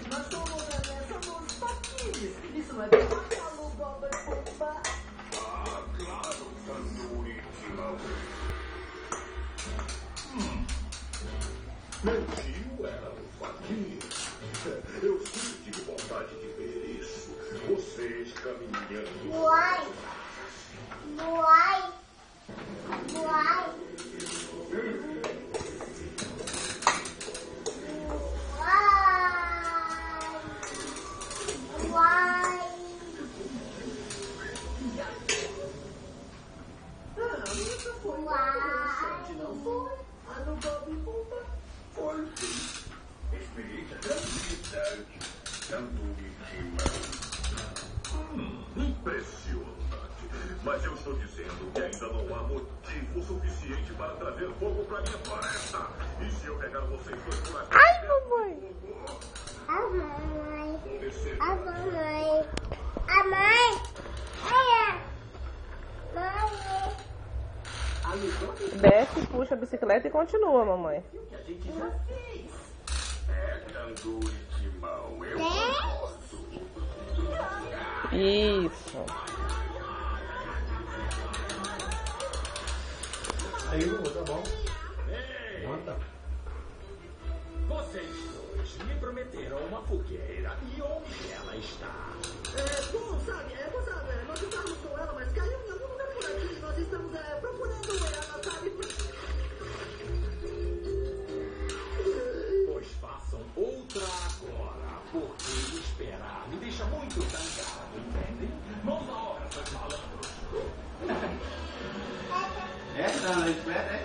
Nós somos patinhos. Isso não é verdade, alô, Boba e Bomba? Ah, claro, Tandoori e Timão. Meu tio era um faquinha. Eu sempre tive vontade de ver isso. Vocês caminhando. Uai! Uai! Uai! Isso foi interessante, não foi? Alô, Boba e Bomba? Foi sim. Experiência grandiosa. Tandoori e Timão. Impressionante. Mas eu estou dizendo que ainda não há motivo suficiente para trazer fogo para minha floresta. E se eu pegar vocês dois por aqui... Ai, mamãe! A mãe! Vou descer. A mãe! A mãe! Mãe! Desce, puxa a bicicleta e continua, mamãe. Que a gente já fez. É Tandoori e Timão. Eu gosto. Isso. Aí, Lu, tá bom. Ei, Conta. vocês dois me prometeram uma fogueira. E onde ela está? Bom, sabe, nós estávamos com ela, mas caiu em algum lugar por aqui. Nós estamos procurando ela, sabe? Pois façam outra agora, porque esperar me deixa muito zangado, entendem? Mãos à obra, seus malandros. É, tá na espera,